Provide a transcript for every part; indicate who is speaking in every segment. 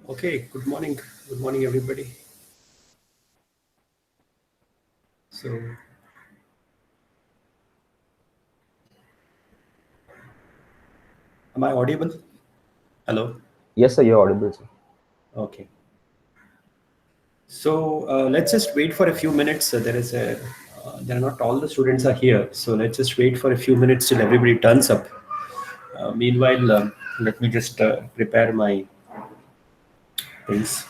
Speaker 1: Okay, good morning. Good morning, everybody. So, am I audible? Hello.
Speaker 2: Yes, sir, you're audible, sir.
Speaker 1: Okay. So let's just wait for a few minutes. There are not all the students are here. So let's just wait for a few minutes till everybody turns up. Meanwhile, let me just prepare my things.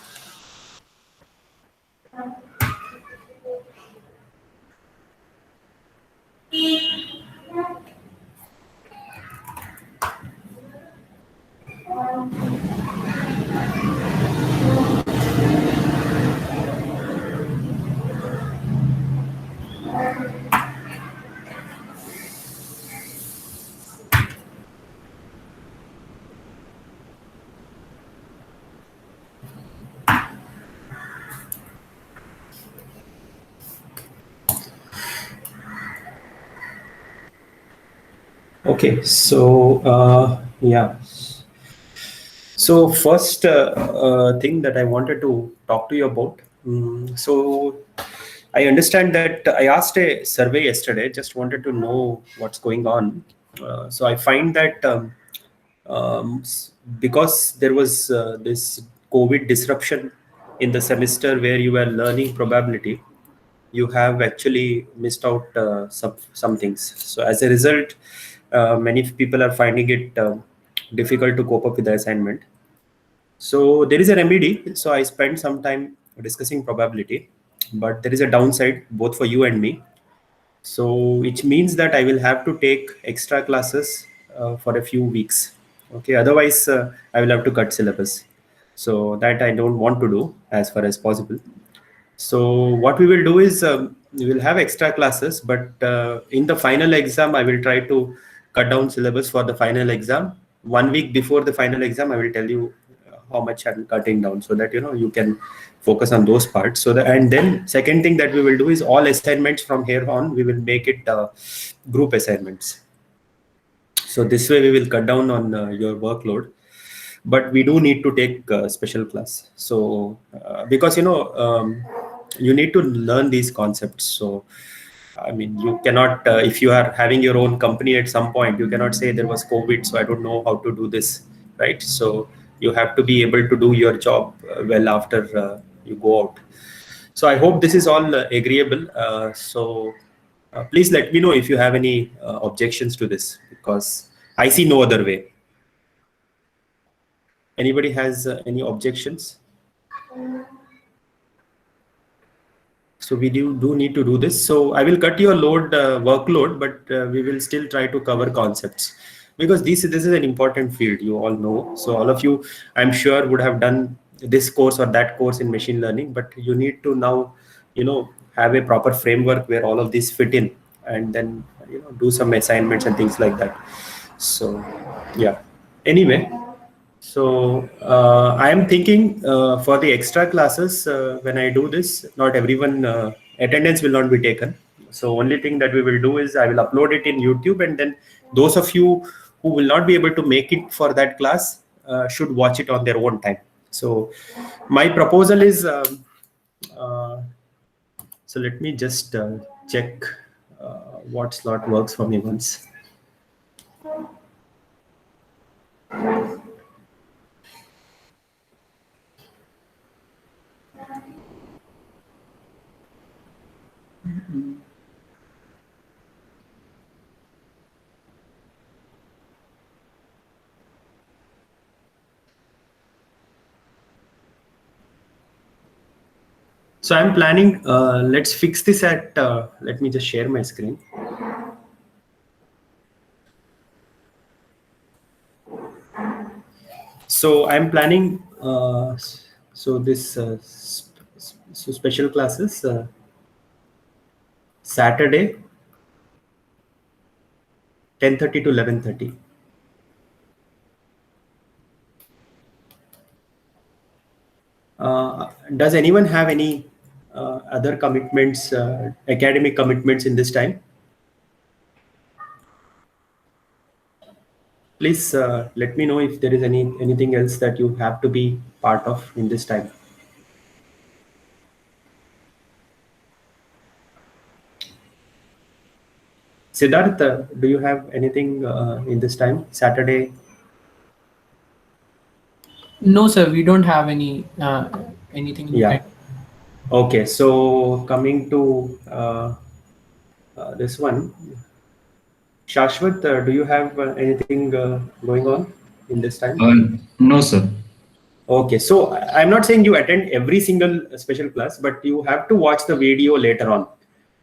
Speaker 1: Okay. So yeah. So first thing that I wanted to talk to you about. So I understand that I asked a survey yesterday. Just wanted to know what's going on. So I find that because there was this COVID disruption in the semester where you were learning probability, you have actually missed out some things. So as a result, many people are finding it difficult to cope up with the assignment. So there is a remedy. So I spent some time discussing probability, but there is a downside both for you and me. So which means that I will have to take extra classes for a few weeks. Okay, otherwise I will have to cut syllabus. So that I don't want to do as far as possible. So what we will do is we will have extra classes, but in the final exam, I will try to cut down syllabus for the final exam. 1 week before the final exam, I will tell you how much I'm cutting down, so that you can focus on those parts. And then second thing that we will do is all assignments from here on, we will make it group assignments. So this way we will cut down on your workload, but we do need to take special class. So because you need to learn these concepts. So I mean, you cannot if you are having your own company at some point, you cannot say there was COVID, so I don't know how to do this, right? So you have to be able to do your job well after you go out. So I hope this is all agreeable. Please let me know if you have any objections to this, because I see no other way. Anybody has any objections? So we do need to do this. So I will cut your workload, but we will still try to cover concepts, because this is an important field, you all know. So all of you, I'm sure, would have done this course or that course in machine learning, but you need to now, have a proper framework where all of these fit in, and then do some assignments and things like that. So yeah. Anyway, so I am thinking for the extra classes, when I do this, not everyone attendance will not be taken. So only thing that we will do is I will upload it in YouTube, and then those of you who will not be able to make it for that class should watch it on their own time. So my proposal is, uh, so let me just check what slot works for me once. So I'm planning, let's fix this at, let me just share my screen. So I'm planning, so this, so special classes, Saturday, 10:30 to 11:30. Does anyone have any other commitments, academic commitments in this time? Please let me know if there is anything else that you have to be part of in this time. Siddharth, do you have anything in this time, Saturday?
Speaker 2: No, sir, we don't have anything in
Speaker 1: Yeah.
Speaker 2: time.
Speaker 1: Okay, so coming to this one, Shashwat, do you have anything going on in this time?
Speaker 3: No, sir.
Speaker 1: Okay, so I'm not saying you attend every single special class, but you have to watch the video later on.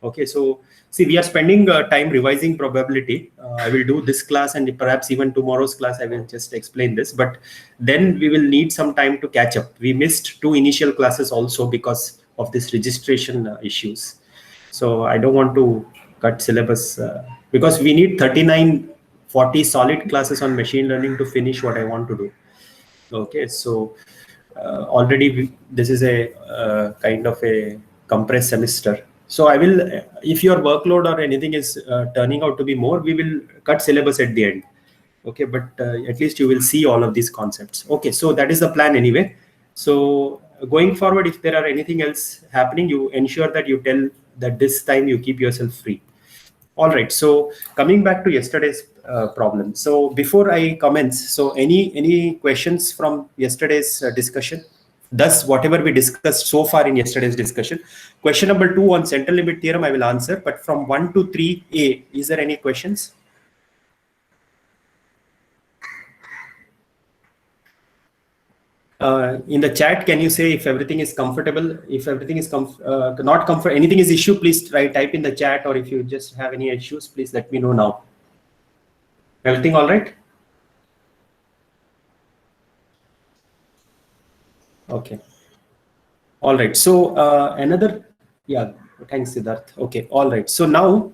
Speaker 1: Okay, so see, we are spending time revising probability. I will do this class and perhaps even tomorrow's class, I will just explain this, but then we will need some time to catch up. We missed two initial classes also because of this registration issues. So I don't want to cut syllabus because we need 39, 40 solid classes on machine learning to finish what I want to do. Okay, so already this is a kind of a compressed semester. So I will, if your workload or anything is turning out to be more, we will cut syllabus at the end. Okay, but at least you will see all of these concepts. Okay, so that is the plan anyway. So going forward, if there are anything else happening, you ensure that you tell that this time you keep yourself free. All right. So coming back to yesterday's problem. So before I commence, so any questions from yesterday's discussion? Thus, whatever we discussed so far in yesterday's discussion. Question number 2 on central limit theorem, I will answer. But from 1 to 3a, is there any questions? In the chat, can you say if everything is comfortable? If everything is not comfort, anything is issue, please type in the chat, or if you just have any issues, please let me know now. Everything all right? Okay. All right. So yeah, thanks, Siddharth. Okay. All right. So now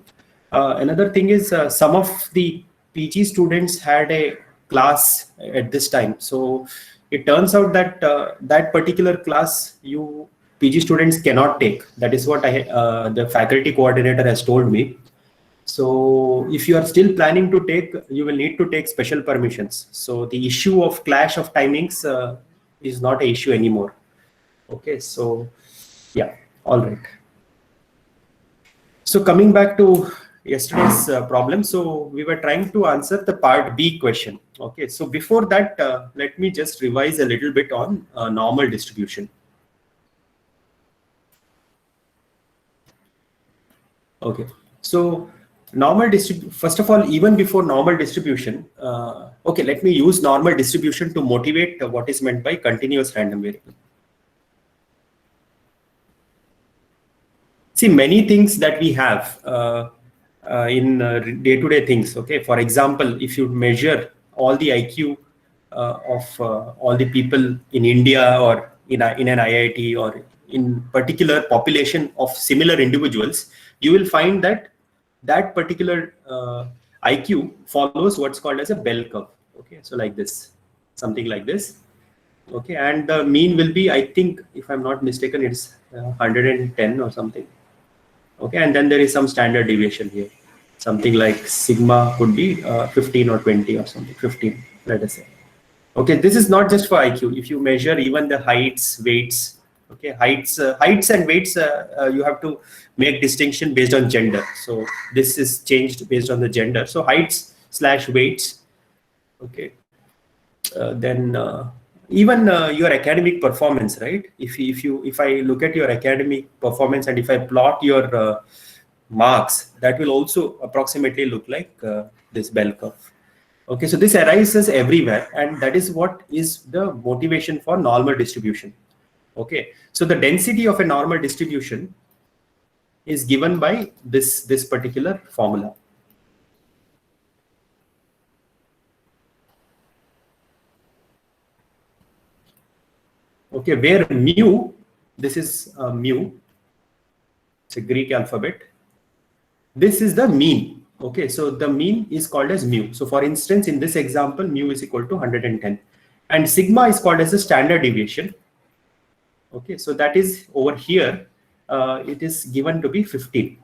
Speaker 1: another thing is some of the PG students had a class at this time. So it turns out that that particular class PG students cannot take. That is what the faculty coordinator has told me. So if you are still planning to take, you will need to take special permissions. So the issue of clash of timings is not an issue anymore. Okay, so yeah, all right. So coming back to yesterday's problem, so we were trying to answer the part B question. Okay, so before that, let me just revise a little bit on normal distribution. Okay, so normal distribution, first of all, even before normal distribution, okay, let me use normal distribution to motivate what is meant by continuous random variable. See, many things that we have in day-to-day things. Okay, for example, if you measure all the IQ of all the people in India or in an IIT or in particular population of similar individuals, you will find that that particular IQ follows what's called as a bell curve. Okay, so like this, something like this. Okay, and the mean will be, I think, if I'm not mistaken, it's 110 or something. Okay, and then there is some standard deviation here, something like sigma could be 15 or 20 or something, 15, let us say. Okay, this is not just for IQ. If you measure even the heights, weights, okay, heights and weights, you have to make distinction based on gender. So this is changed based on the gender. So heights / weights, okay. Then even your academic performance, right? If I look at your academic performance and if I plot your marks, that will also approximately look like this bell curve. Okay, so this arises everywhere, and that is what is the motivation for normal distribution. Okay, so the density of a normal distribution is given by this particular formula. Okay, where mu, this is mu, it's a Greek alphabet. This is the mean. Okay, so the mean is called as mu. So for instance, in this example, mu is equal to 110. And sigma is called as the standard deviation. Okay, so that is over here, it is given to be 15.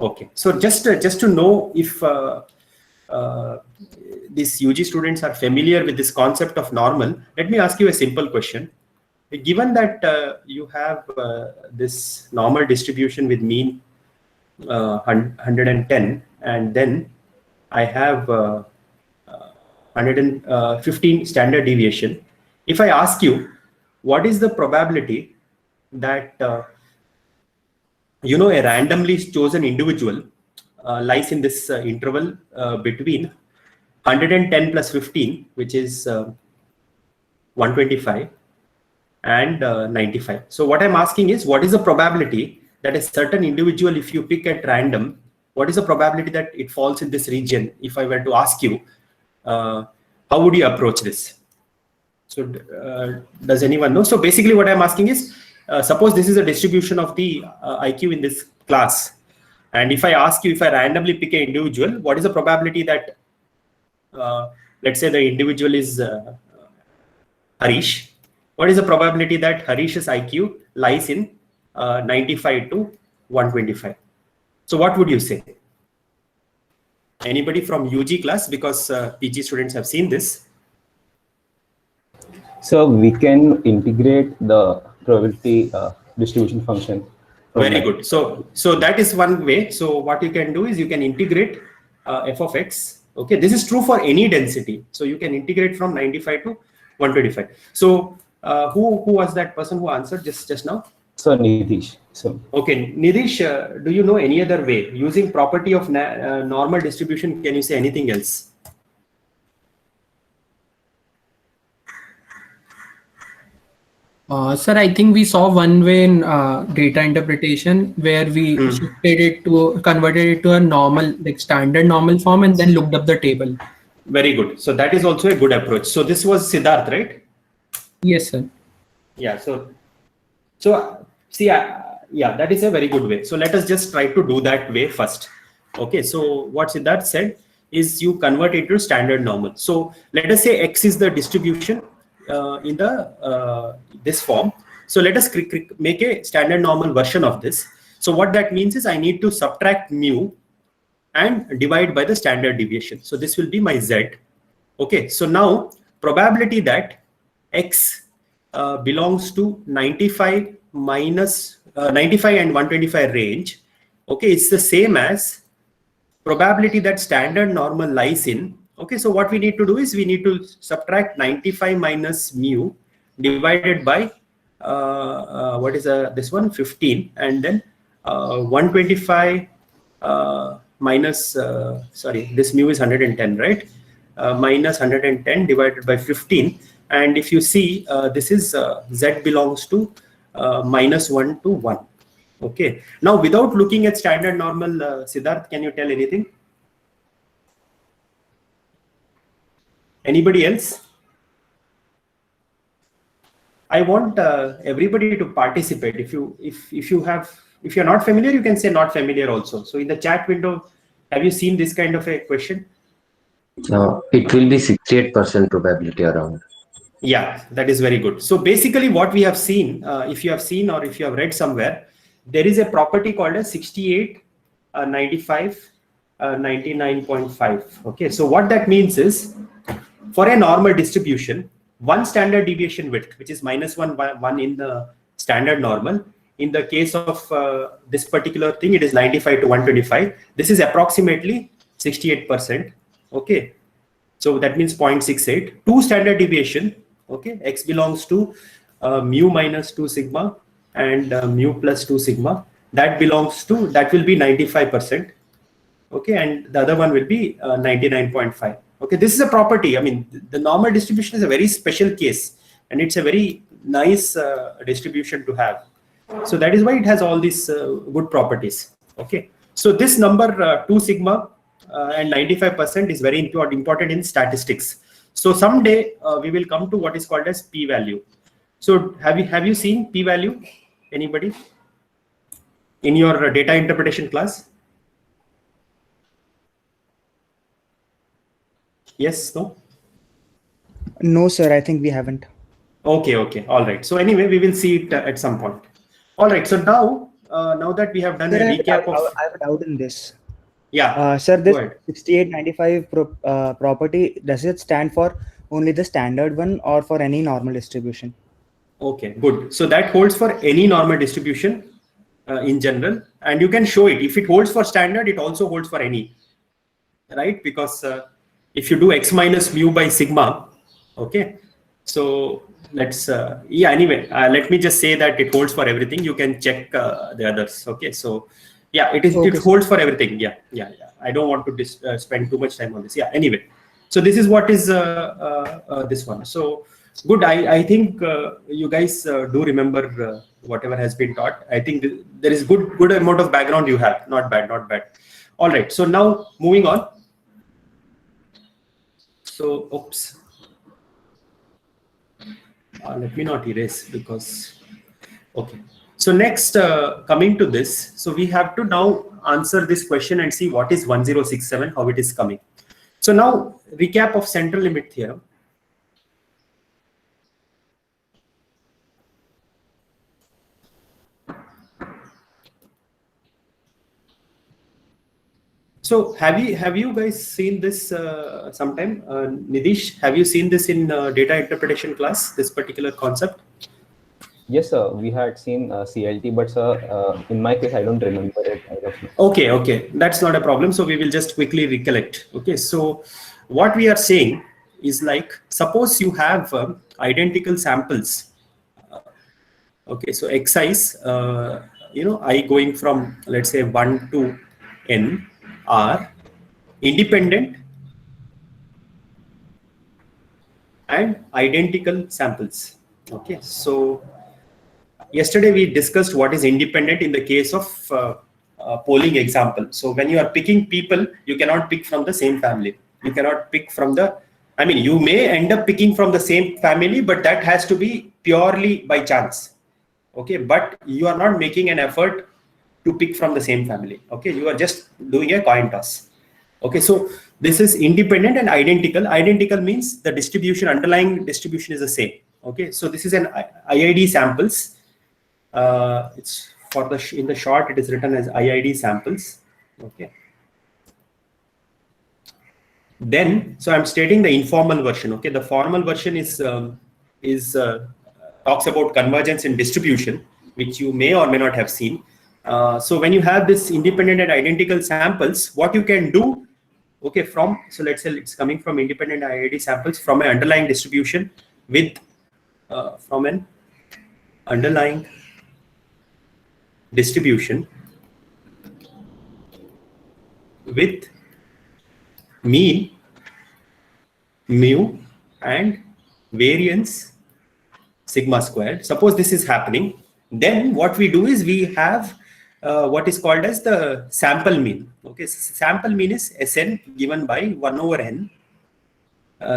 Speaker 1: Okay, so just to know if these UG students are familiar with this concept of normal, let me ask you a simple question. Given that you have this normal distribution with mean 110, and then I have 115 standard deviation, if I ask you, what is the probability that a randomly chosen individual lies in this interval between 110 plus 15, which is 125, and 95. So what I'm asking is, what is the probability that a certain individual, if you pick at random, what is the probability that it falls in this region? If I were to ask you, how would you approach this? So does anyone know? So basically what I'm asking is, suppose this is a distribution of the IQ in this class. And if I ask you, if I randomly pick an individual, what is the probability that, let's say the individual is Harish. What is the probability that Harish's IQ lies in 95 to 125? So what would you say? Anybody from UG class? Because PG students have seen this.
Speaker 3: So we can integrate the probability distribution function.
Speaker 1: Very good. So that is one way. So what you can do is you can integrate f of x. Okay, this is true for any density. So you can integrate from 95 to 125. So who was that person who answered just now?
Speaker 3: So Nitish. So
Speaker 1: okay, Nitish, do you know any other way using property of normal distribution? Can you say anything else?
Speaker 2: Sir, I think we saw one way in data interpretation where we converted it to a normal, like standard normal form, and then looked up the table.
Speaker 1: Very good. So that is also a good approach. So this was Siddharth, right?
Speaker 2: Yes, sir.
Speaker 1: Yeah. So see, yeah, that is a very good way. So let us just try to do that way first. Okay. So what Siddharth said is you convert it to standard normal. So let us say X is the distribution in the this form. So let us make a standard normal version of this. So what that means is I need to subtract mu and divide by the standard deviation. So this will be my Z. Okay. So now probability that X belongs to 95 minus 95 and 125 range. Okay. It's the same as probability that standard normal lies in. Okay, so what we need to do is we need to subtract 95 minus mu divided by what is this one 15, and then 125 minus sorry, this mu is 110, right? Minus 110 divided by 15, and if you see this is Z belongs to minus 1 to 1. Okay, now without looking at standard normal, Siddharth, can you tell anything? Anybody else? I want everybody to participate. If you're not familiar, you can say not familiar also. So in the chat window, have you seen this kind of a question?
Speaker 4: No, it will be 68% probability around.
Speaker 1: Yeah, that is very good. So basically what we have seen, if you have seen or if you have read somewhere, there is a property called as 68, 95, 99.5. Okay, so what that means is, for a normal distribution, one standard deviation width, which is minus 1 in the standard normal. In the case of this particular thing, it is 95 to 125. This is approximately 68%. Okay, so that means 0.68. Two standard deviation. Okay, X belongs to mu minus 2 sigma and mu plus 2 sigma. That will be 95%. Okay, and the other one will be 99.5. Okay, this is a property. I mean, the normal distribution is a very special case, and it's a very nice distribution to have. So that is why it has all these good properties. Okay, so this number 2 sigma and 95% is very important in statistics. So someday we will come to what is called as p-value. So have you seen p-value? Anybody in your data interpretation class? Yes, no?
Speaker 5: No, sir, I think we haven't.
Speaker 1: Okay. All right. So anyway, we will see it at some point. All right. So now that we have done
Speaker 5: Sir,
Speaker 1: a recap
Speaker 5: I have a doubt in this.
Speaker 1: Yeah.
Speaker 5: Sir,
Speaker 1: Go
Speaker 5: this
Speaker 1: ahead.
Speaker 5: 6895 property, does it stand for only the standard one or for any normal distribution?
Speaker 1: Okay, good. So that holds for any normal distribution in general, and you can show it. If it holds for standard, it also holds for any, right? Because if you do x minus mu by sigma, okay. So let's yeah. Anyway, let me just say that it holds for everything. You can check the others. Okay. So yeah, it is.
Speaker 5: Okay,
Speaker 1: It
Speaker 5: sir.
Speaker 1: holds for everything. Yeah. I don't want to spend too much time on this. Yeah. Anyway, so this is what is this one. So good. I think you guys do remember whatever has been taught. I think there is good amount of background you have. Not bad. All right. So now moving on. So oops. Let me not erase because okay. So next, coming to this, so we have to now answer this question and see what is 1067, how it is coming. So now recap of central limit theorem. So have you guys seen this sometime? Nidish, have you seen this in data interpretation class, this particular concept?
Speaker 3: Yes, sir. We had seen CLT, but sir, in my case, I don't remember it.
Speaker 1: Okay, that's not a problem. So we will just quickly recollect. Okay, so what we are saying is like, suppose you have identical samples. Okay, so xi's, I going from, let's say 1 to n are independent and identical samples. Okay, so yesterday we discussed what is independent in the case of polling example. So when you are picking people, you cannot pick from the same family. You cannot pick from you may end up picking from the same family, but that has to be purely by chance. Okay, but you are not making an effort to pick from the same family. Okay, you are just doing a coin toss. Okay, so this is independent and identical. Identical means the distribution, underlying distribution is the same. Okay, so this is an IID samples. It's for in the short, it is written as IID samples. Okay. Then, so I'm stating the informal version. Okay, the formal version is talks about convergence in distribution, which you may or may not have seen. So when you have this independent and identical samples, what you can do, okay, so let's say it's coming from independent IID samples from an underlying distribution with from an underlying distribution with mean, mu, and variance sigma squared. Suppose this is happening, then what we do is we have what is called as the sample mean. Okay, so sample mean is Sn given by 1 over n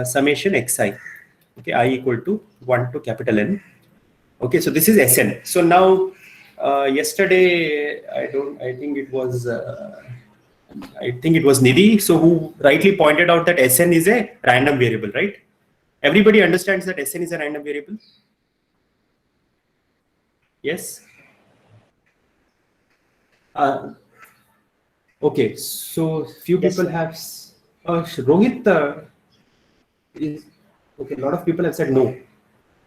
Speaker 1: summation xi. Okay, I equal to 1 to capital N. Okay, so this is Sn. So now yesterday I think it was Nidhi, so who rightly pointed out that Sn is a random variable, right? Everybody understands that Sn is a random variable? Yes. Okay, so few people have Rohit is okay. A lot of people have said no.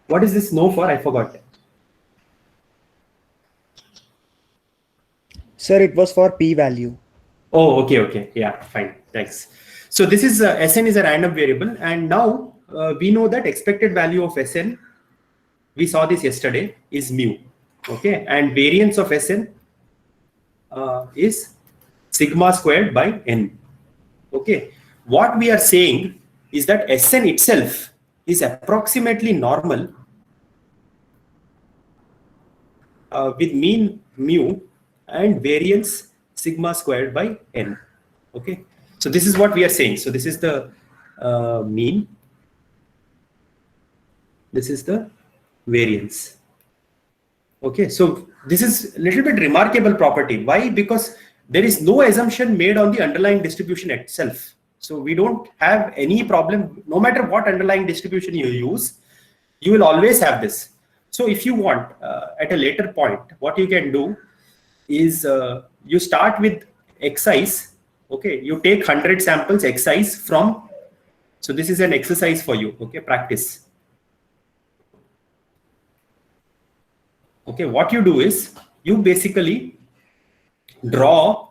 Speaker 1: What is this no for? I forgot.
Speaker 5: Sir, it was for p-value.
Speaker 1: Oh, okay. Yeah, fine. Thanks. So this is Sn is a random variable, and now we know that expected value of Sn, we saw this yesterday, is mu. Okay, and variance of Sn is sigma squared by n. Okay, what we are saying is that Sn itself is approximately normal with mean mu and variance sigma squared by n. Okay, so this is what we are saying. So this is the mean, this is the variance. Okay, so this is a little bit remarkable property. Why? Because there is no assumption made on the underlying distribution itself. So we don't have any problem. No matter what underlying distribution you use, you will always have this. So if you want at a later point, what you can do is you start with xi's Okay, you take 100 samples excise from, so this is an exercise for you, okay, practice. Okay, what you do is you basically draw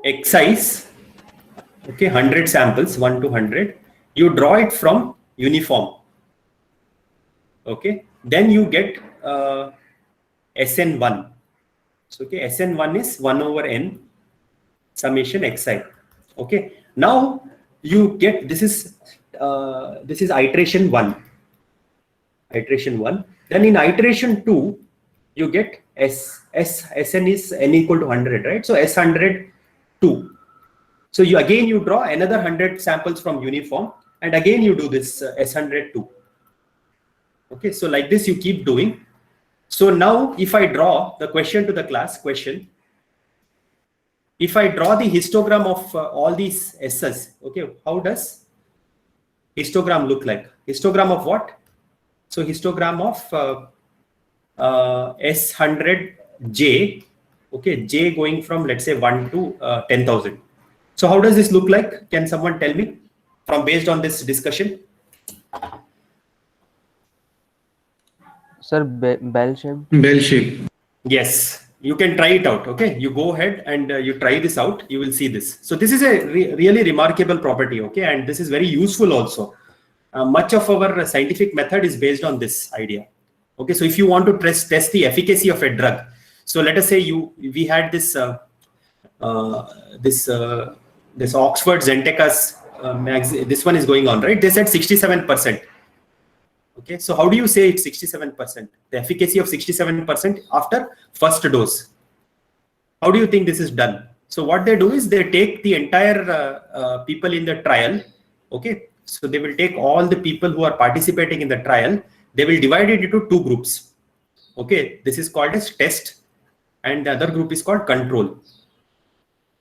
Speaker 1: excise, okay, 100 samples, 1 to 100, you draw it from uniform, okay, then you get SN1. So, okay, SN1 is 1 over n summation xi. Okay, now you get, this is iteration 1. Iteration 1. Then in iteration 2, you get Sn is n equal to 100, right? So S100 2. So you draw another 100 samples from uniform, and again you do this S100 2. Okay, so like this you keep doing. So now if I draw the question to the class, if I draw the histogram of all these S's, okay, how does histogram look like? Histogram of what? So histogram of S100J, okay, J going from, let's say, 1 to 10,000. So how does this look like? Can someone tell me from based on this discussion?
Speaker 3: Sir, bell shape.
Speaker 6: Bell shape.
Speaker 1: Yes, you can try it out. Okay, you go ahead and you try this out. You will see this. So this is a really remarkable property. Okay, and this is very useful also. Much of our scientific method is based on this idea. Okay, so if you want to test the efficacy of a drug, so let us say we had this this Oxford Zenteca's magazine. This one is going on, right? They said 67%. Okay, so how do you say it's 67%? The efficacy of 67% after first dose. How do you think this is done? So what they do is they take the entire people in the trial. Okay, so they will take all the people who are participating in the trial. They will divide it into 2 groups. Okay, this is called as test, and the other group is called control.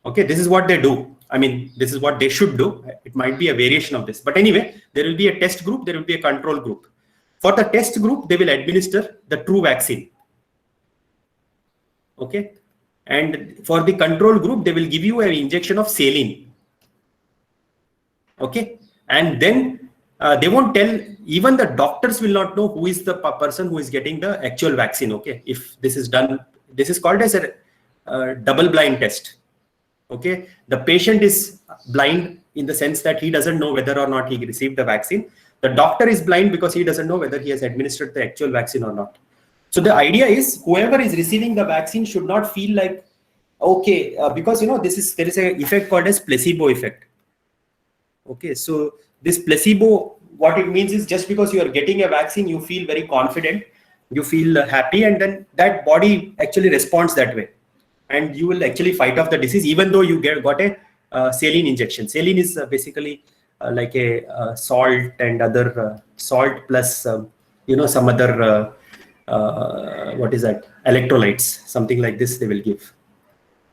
Speaker 1: Okay, this is what they do. I mean, this is what they should do. It might be a variation of this, but anyway, there will be a test group, there will be a control group. For the test group, they will administer the true vaccine. Okay, and for the control group, they will give you an injection of saline. Okay, and then they won't tell, even the doctors will not know who is the person who is getting the actual vaccine. Okay, if this is done, this is called as a double blind test. Okay, the patient is blind in the sense that he doesn't know whether or not he received the vaccine. The doctor is blind because he doesn't know whether he has administered the actual vaccine or not. So the idea is whoever is receiving the vaccine should not feel like, okay, because there is a effect called as placebo effect. Okay, so this placebo, what it means is just because you are getting a vaccine, you feel very confident, you feel happy, and then that body actually responds that way. And you will actually fight off the disease even though you got a saline injection. Saline is basically like a salt and other salt plus some other what is that, electrolytes, something like this they will give.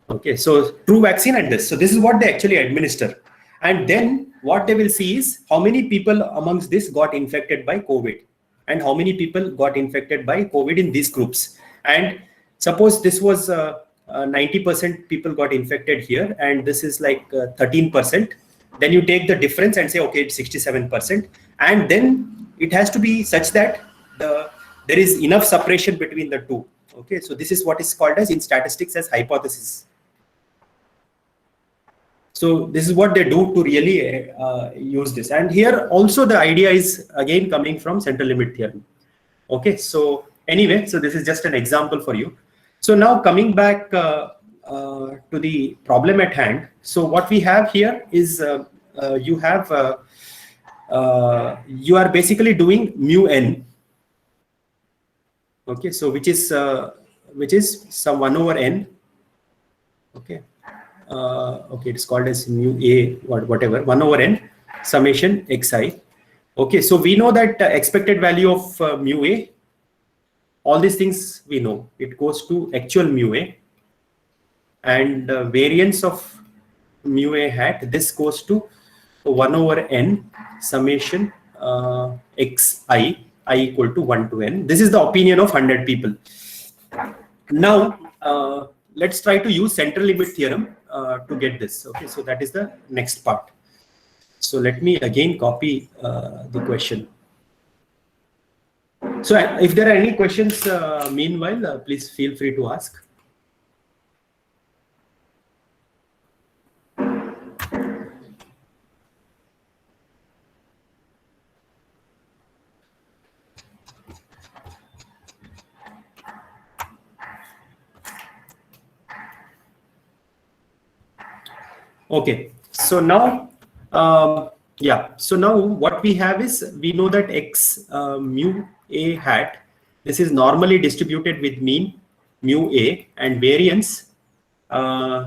Speaker 1: Okay, so true vaccine and this. So this is what they actually administer. And then what they will see is how many people amongst this got infected by COVID and how many people got infected by COVID in these groups. And suppose this was 90% people got infected here and this is like 13%. Then you take the difference and say, okay, it's 67%. And then it has to be such that there is enough separation between the two. Okay, so this is what is called as in statistics as hypothesis. So this is what they do to really use this. And here also the idea is again coming from central limit theorem. Okay, so anyway, so this is just an example for you. So now coming back to the problem at hand. So what we have here is you are basically doing mu n. Okay, so which is some 1 over n. Okay. Okay, it's called as mu a, whatever, 1 over n summation xi. Okay, so we know that expected value of mu a, all these things we know, it goes to actual mu a, and variance of mu a hat, this goes to 1 over n summation xi, I equal to 1 to n. This is the opinion of 100 people. Now let's try to use central limit theorem to get this. Okay, so that is the next part. So let me again copy the question. So if there are any questions, meanwhile, please feel free to ask. Okay, so now, so now what we have is, we know that x mu a hat, this is normally distributed with mean mu a and variance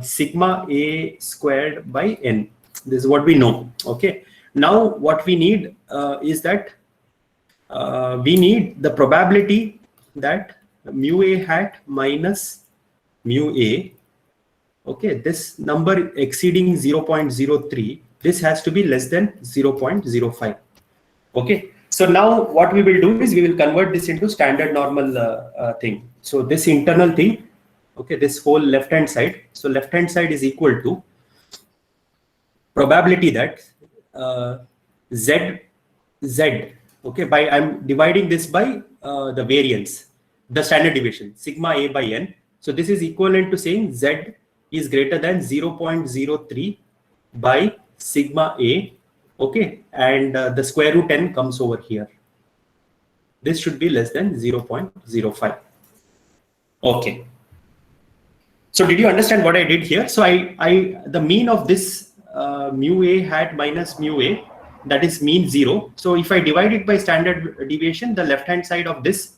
Speaker 1: sigma a squared by n. This is what we know. Okay, now what we need is that we need the probability that mu a hat minus mu a, okay, this number exceeding 0.03, this has to be less than 0.05. Okay, so now what we will do is we will convert this into standard normal thing. So this internal thing, okay, this whole left hand side, so left hand side is equal to probability that z, okay, by, I'm dividing this by the variance, the standard deviation, sigma a by n. So this is equivalent to saying z is greater than 0.03 by sigma a, okay, and the square root n comes over here. This should be less than 0.05. Okay, so did you understand what I did here? So the mean of this mu a hat minus mu a, that is mean 0. So if I divide it by standard deviation, the left hand side of this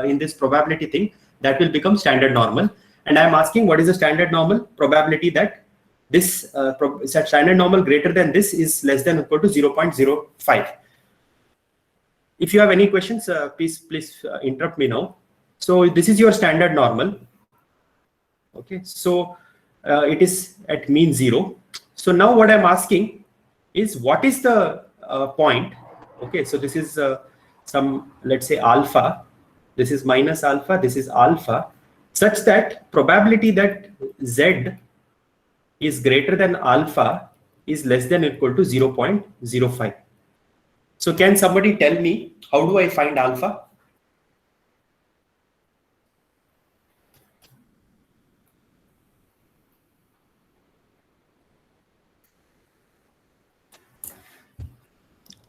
Speaker 1: in this probability thing, that will become standard normal. And I'm asking, what is the standard normal? Probability that this standard normal greater than this is less than or equal to 0.05. If you have any questions, please interrupt me now. So this is your standard normal. Okay, so it is at mean 0. So now what I'm asking is, what is the point? Okay, so this is some, let's say alpha, this is minus alpha, this is alpha, such that probability that z is greater than alpha is less than or equal to 0.05. So can somebody tell me, how do I find alpha?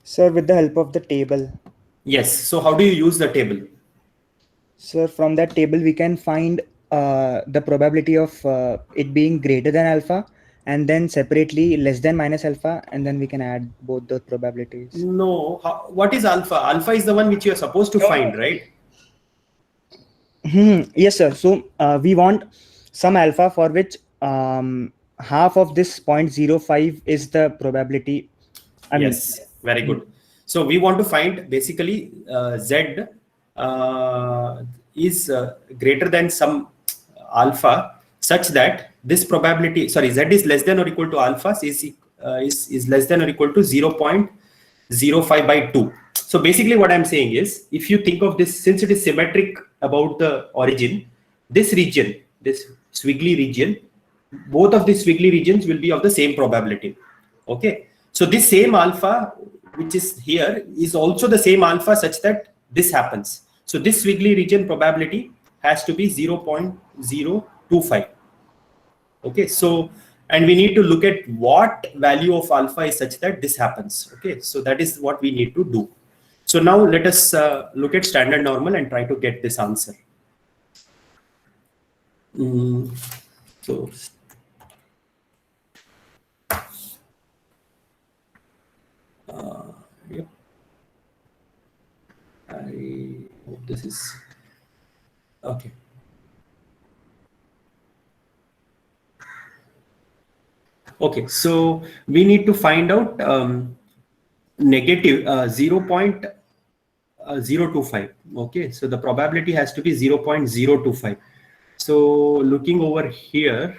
Speaker 5: Sir, with the help of the table.
Speaker 1: Yes, so how do you use the table?
Speaker 5: Sir, from that table we can find the probability of it being greater than alpha, and then separately less than minus alpha, and then we can add both the probabilities.
Speaker 1: No, what is alpha? Alpha is the one which you are supposed to find, right?
Speaker 5: Yes, sir. So we want some alpha for which half of this 0.05 is the probability.
Speaker 1: Yes, very good. So we want to find basically z is greater than some alpha, such that this probability, sorry, z is less than or equal to alpha is less than or equal to 0.05 by 2. So basically what I'm saying is, if you think of this, since it is symmetric about the origin, this region, this squiggly region, both of these squiggly regions will be of the same probability. Okay, so this same alpha which is here is also the same alpha such that this happens. So this squiggly region probability has to be 0.025. Okay, so, and we need to look at what value of alpha is such that this happens. Okay, so that is what we need to do. So now let us look at standard normal and try to get this answer. So yep. I hope this is okay. Okay, so we need to find out negative 0.025. Okay, so the probability has to be 0.025. So looking over here,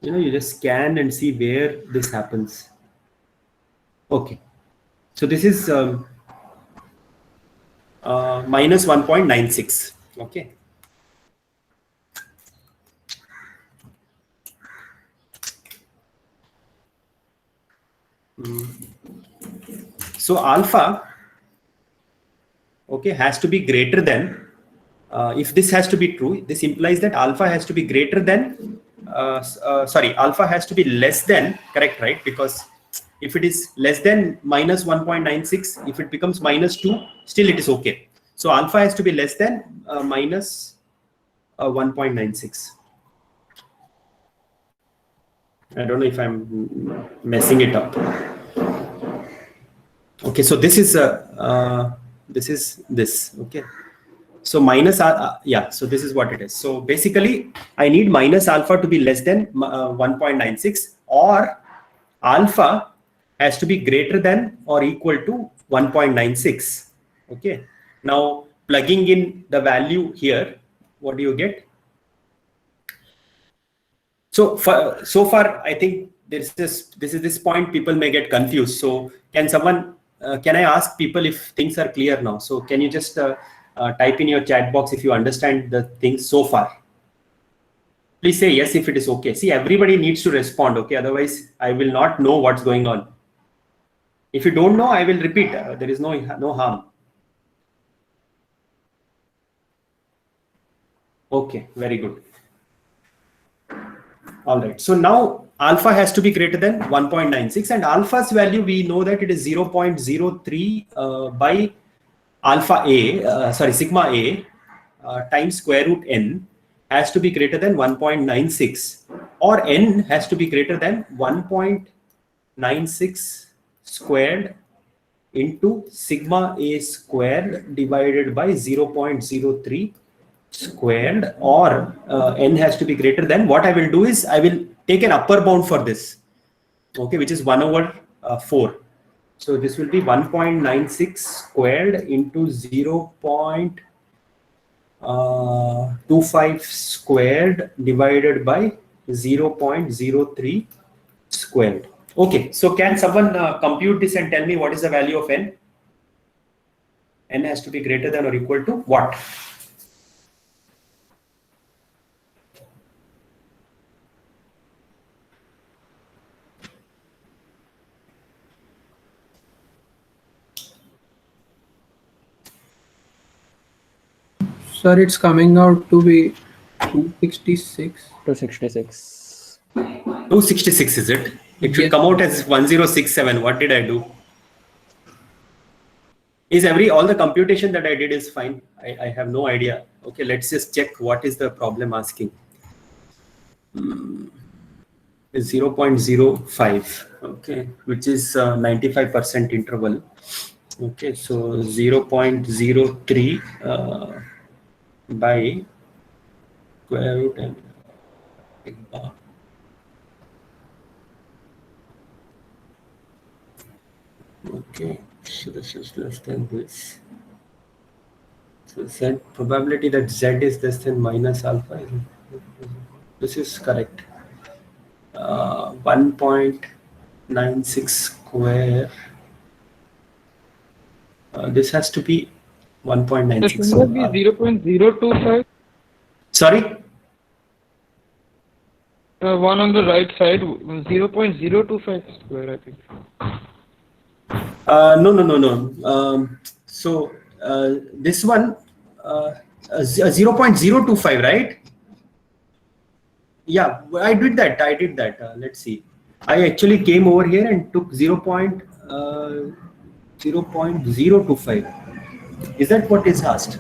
Speaker 1: you just scan and see where this happens. Okay, so this is minus 1.96. Okay. So alpha, okay, has to be greater than, if this has to be true, this implies that alpha has to be greater than, alpha has to be less than, correct, right? Because if it is less than minus 1.96, if it becomes minus 2, still it is okay. So alpha has to be less than minus 1.96. I don't know if I'm messing it up. Okay, so this is this. Okay, so minus so this is what it is. So basically, I need minus alpha to be less than 1.96, or alpha has to be greater than or equal to 1.96. Okay, now plugging in the value here, what do you get? So far, I think this is this point people may get confused. So can someone, can I ask people if things are clear now? So can you just type in your chat box if you understand the things so far? Please say yes if it is okay. See, everybody needs to respond, okay? Otherwise, I will not know what's going on. If you don't know, I will repeat. There is no harm. Okay, very good. All right. So now alpha has to be greater than 1.96, and alpha's value, we know that it is 0.03 by alpha A, sigma A times square root n has to be greater than 1.96, or n has to be greater than 1.96 squared into sigma A squared divided by 0.03 squared, or n has to be greater than, what I will do is I will take an upper bound for this, okay, which is 1 over 4. So this will be 1.96 squared into 0.25 squared divided by 0.03 squared. Okay, so can someone compute this and tell me what is the value of n? N has to be greater than or equal to what?
Speaker 2: Sir, it's coming out to be 266.
Speaker 3: 266.
Speaker 1: 266 is it? It should
Speaker 2: Yes.
Speaker 1: come out as 1067. What did I do? Is all the computation that I did is fine? I have no idea. Okay, let's just check what is the problem asking. Is 0.05, okay, which is 95% interval. Okay, so 0.03 by square root n. Okay, so this is less than this. So Z, probability that Z is less than minus alpha. This is correct. 1.96 square. This has to be 1.96.
Speaker 6: Shouldn't that be 0.025?
Speaker 1: Sorry?
Speaker 6: One on the right side, 0.025 square, I think.
Speaker 1: No. So this one, 0.025, right? Yeah, I did that. Let's see. I actually came over here and took 0.025. Is that what is asked?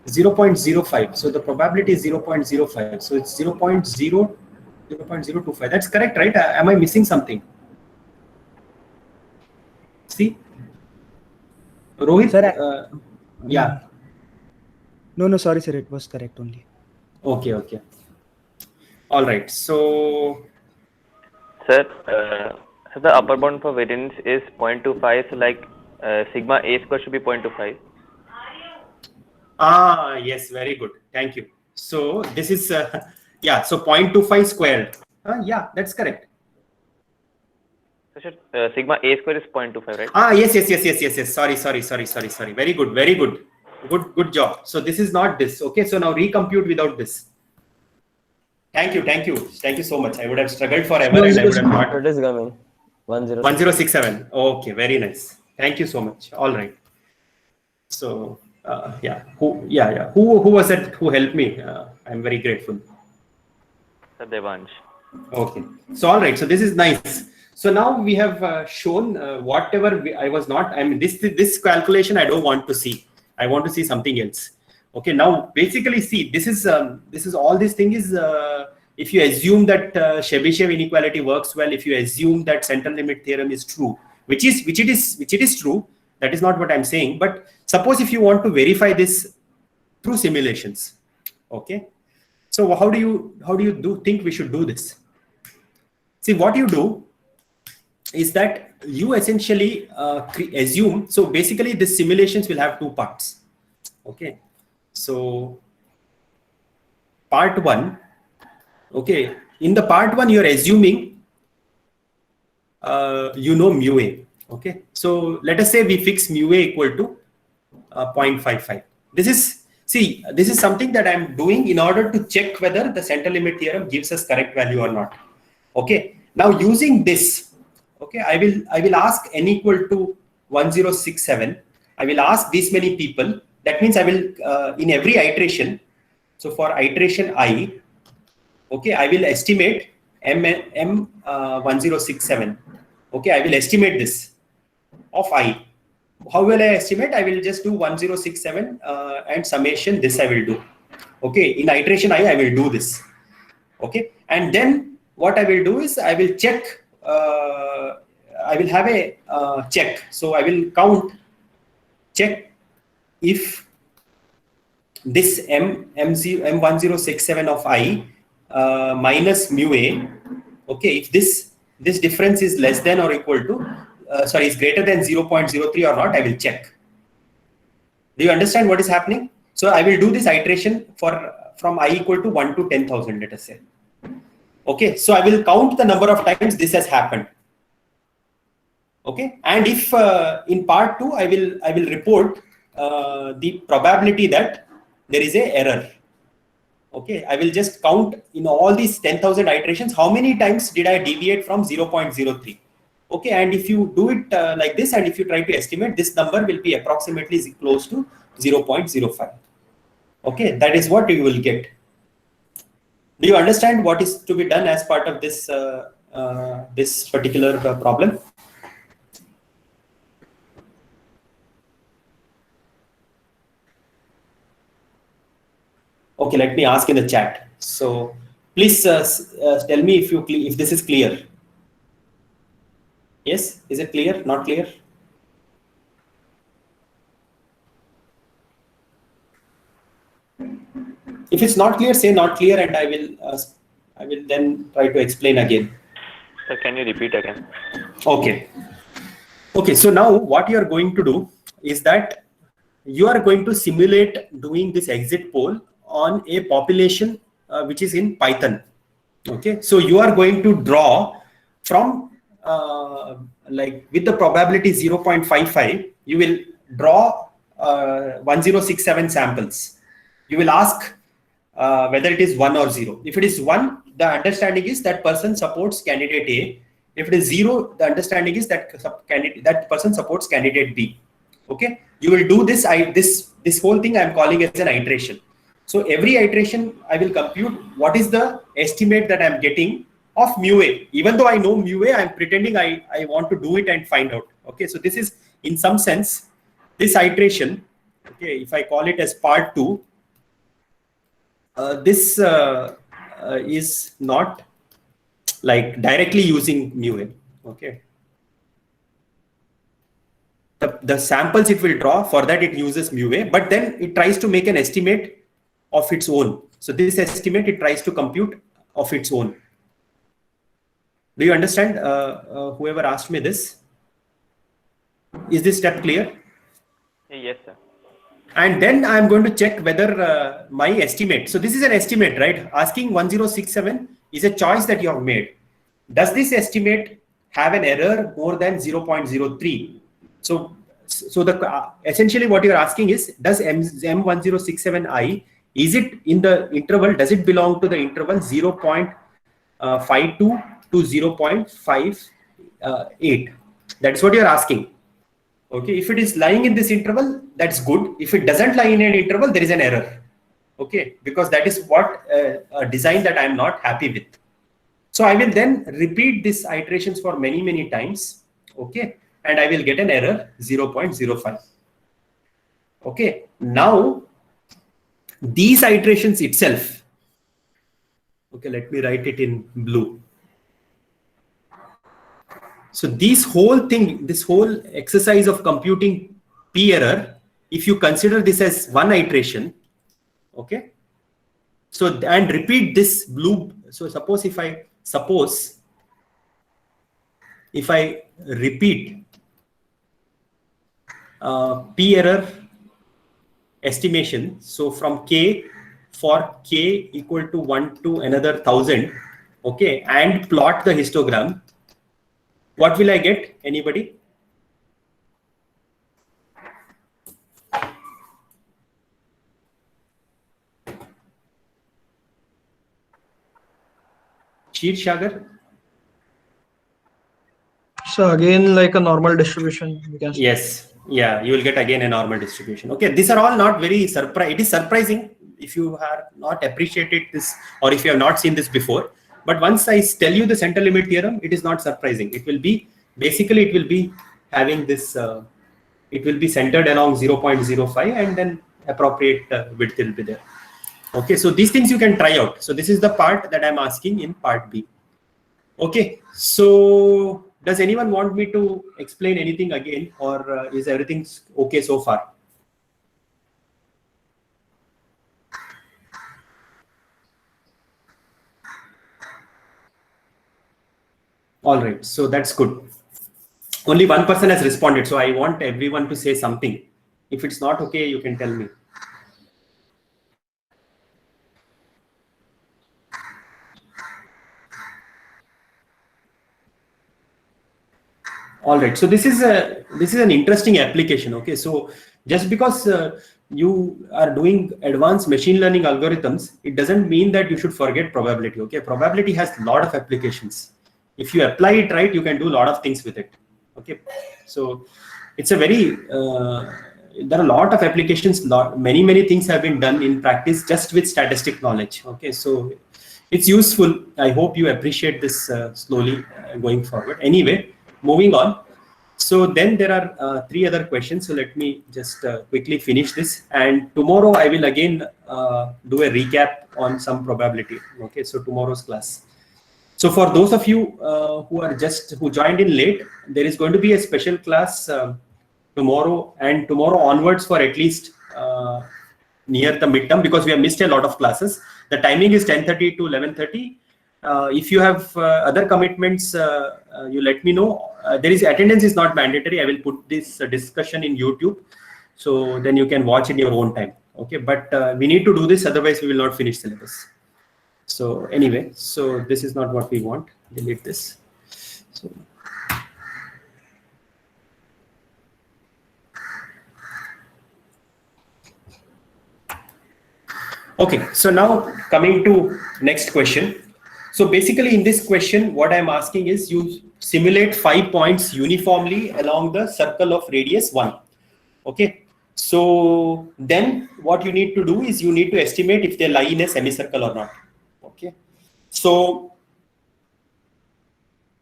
Speaker 1: .05. So the probability is 0.05. So it's 0.025. That's correct, right? Am I missing something? See, Rohit.
Speaker 5: Sir,
Speaker 1: yeah.
Speaker 5: No, sorry, sir. It was correct only.
Speaker 1: Okay. All right. So,
Speaker 7: sir, so the upper bound for variance is 0.25. So like sigma A square should be 0.25.
Speaker 1: Yes, very good. Thank you. So this is, yeah, so 0.25 squared. Yeah, that's correct.
Speaker 7: So sir, sigma A square is 0.25, right?
Speaker 1: Yes. Sorry. Very good. Good job. So this is not this. Okay, so now recompute without this. Thank you so much. I would have struggled forever and I would have not.
Speaker 8: It is coming. 1067.
Speaker 1: 1067. Okay, very nice. Thank you so much. All right. So who was it who helped me? I'm very grateful.
Speaker 7: Sir Devansh.
Speaker 1: Okay. So all right. So this is nice. So now we have shown whatever I was not. I mean, this calculation I don't want to see. I want to see something else. Okay. Now basically, see, this is all this thing is. If you assume that Chebyshev inequality works well, if you assume that central limit theorem is true, which it is true, that is not what I'm saying. But suppose if you want to verify this through simulations, okay. So how do you think we should do this? See, what you do is that you essentially assume. So basically, the simulations will have two parts. Okay. So part one. Okay, in the part one, you're assuming, mu A. Okay, so let us say we fix mu A equal to 0.55. This is something that I'm doing in order to check whether the central limit theorem gives us correct value or not. Okay, now using this, okay, I will ask n equal to 1067. I will ask this many people. That means I will in every iteration. So for iteration I. Okay, I will estimate M1067. Okay, I will estimate this of I. How will I estimate? I will just do 1067 and summation. This I will do. Okay, in iteration I will do this. Okay, and then what I will do is I will check. I will have a check. So I will check if this M1067 of I. Minus mu A, okay, if this difference is less than or equal to, is greater than 0.03 or not, I will check. Do you understand what is happening? So I will do this iteration from I equal to 1 to 10,000, let us say. Okay, so I will count the number of times this has happened. Okay, and if in part 2, I will report the probability that there is a error. Okay, I will just count in all these 10,000 iterations, how many times did I deviate from 0.03? Okay, and if you do it like this, and if you try to estimate, this number will be approximately close to 0.05. Okay, that is what you will get. Do you understand what is to be done as part of this this particular problem? Okay, let me ask in the chat. So please tell me if this is clear. Yes, is it clear? Not clear? If it's not clear, say not clear, and I will then try to explain again.
Speaker 7: Sir, can you repeat again?
Speaker 1: Okay. Okay. So now what you are going to do is that you are going to simulate doing this exit poll on a population which is in Python. Okay, so you are going to draw from like with the probability 0.55, you will draw 1067 samples. You will ask whether it is 1 or 0. If it is 1, the understanding is that person supports candidate A. If it is 0, the understanding is that that person supports candidate B. Okay, you will do this. This whole thing I am calling as an iteration. So every iteration, I will compute what is the estimate that I'm getting of mu A. Even though I know mu A, I'm pretending I want to do it and find out. Okay, so this is in some sense, this iteration, okay, if I call it as part 2, this is not like directly using mu A. Okay. The samples it will draw, for that it uses mu A, but then it tries to make an estimate of its own. So this estimate it tries to compute of its own. Do you understand? Whoever asked me this, is this step clear?
Speaker 7: Yes, sir.
Speaker 1: And then I'm going to check whether my estimate. So this is an estimate, right? Asking 1067 is a choice that you have made. Does this estimate have an error more than 0.03. So the essentially what you're asking is, does M1067I, is it in the interval, does it belong to the interval 0.52 to 0.58? That's what you're asking. Okay, if it is lying in this interval, that's good. If it doesn't lie in an interval, there is an error. Okay, because that is what a design that I'm not happy with. So I will then repeat these iterations for many times. Okay, and I will get an error 0.05. Okay, now these iterations itself. Okay, let me write it in blue. So this whole thing, this whole exercise of computing P error, if you consider this as one iteration, okay, so and repeat this blue. So suppose if I repeat P error estimation, so from K, for K equal to 1 to another 1000, okay, and plot the histogram, what will I get? Anybody? Sagar?
Speaker 6: So again, like a normal distribution, we can say.
Speaker 1: Yes. Yeah, you will get again a normal distribution. Okay, these are all not very surprising. It is surprising if you have not appreciated this, or if you have not seen this before. But once I tell you the center limit theorem, it is not surprising. It will be, basically it will be having this, it will be centered along 0.05 and then appropriate width will be there. Okay, so these things you can try out. So this is the part that I'm asking in part B. Okay, so does anyone want me to explain anything again, or is everything okay so far? All right, so that's good. Only one person has responded, so I want everyone to say something. If it's not okay, you can tell me. All right, so this is an interesting application. Okay, so just because you are doing advanced machine learning algorithms, it doesn't mean that you should forget probability. Okay, probability has a lot of applications. If you apply it right, you can do a lot of things with it. Okay, so it's a very there are a lot of applications. Many things have been done in practice just with statistic knowledge. Okay, so it's useful. I hope you appreciate this slowly going forward. Anyway, moving on. So then there are 3 other questions. So let me just quickly finish this. And tomorrow I will again do a recap on some probability. Okay, so tomorrow's class. So for those of you who joined in late, there is going to be a special class tomorrow and tomorrow onwards for at least near the midterm, because we have missed a lot of classes. The timing is 10:30 to 11:30. If you have other commitments, you let me know. Attendance is not mandatory. I will put this discussion in YouTube, so then you can watch in your own time. Okay, but we need to do this, otherwise we will not finish syllabus. So anyway, so this is not what we want. Delete this. So, okay, so now coming to next question. So basically in this question, what I'm asking is you simulate 5 points uniformly along the circle of radius 1. Okay, so then what you need to do is you need to estimate if they lie in a semicircle or not. Okay, so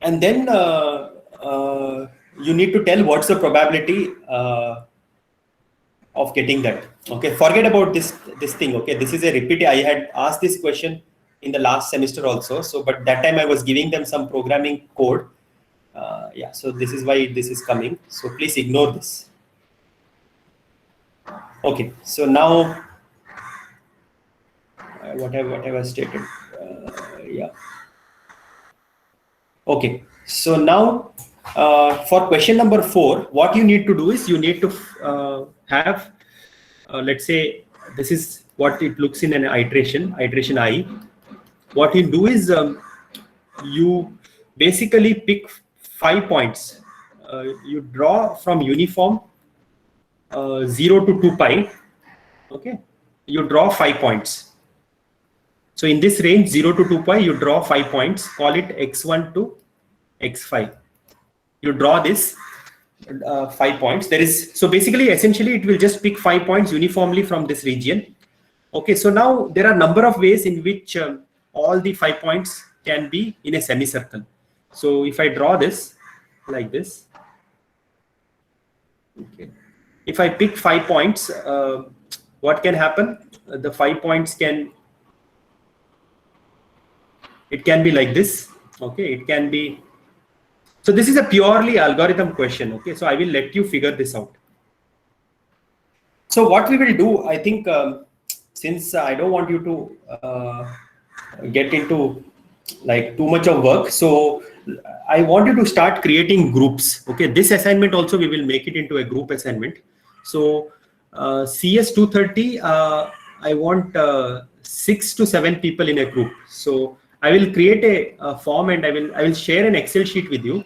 Speaker 1: and then you need to tell what's the probability of getting that. Okay, forget about this thing. Okay, this is a repeat. I had asked this question in the last semester also, so but that time I was giving them some programming code. Yeah, so this is why this is coming, so please ignore this. Okay, so now whatever stated, yeah. Okay, so now for question number 4, what you need to do is you need to have let's say this is what it looks in an iteration I. What you do is you basically pick 5 points. You draw from uniform 0 to 2 pi. Okay, you draw 5 points. So in this range 0 to 2 pi, you draw 5 points. Call it x1 to x5. You draw this 5 points. There is, so basically, essentially, it will just pick 5 points uniformly from this region. Okay, so now there are a number of ways in which all the 5 points can be in a semicircle. So if I draw this like this, okay, if I pick 5 points, what can happen? The 5 points can, it can be like this. Okay, it can be. So this is a purely algorithm question. Okay, so I will let you figure this out. So what we will do, I think, since I don't want you to get into like too much of work, so I want you to start creating groups. Okay, this assignment also we will make it into a group assignment. So CS 230, I want 6 to 7 people in a group. So I will create a form and I will share an Excel sheet with you.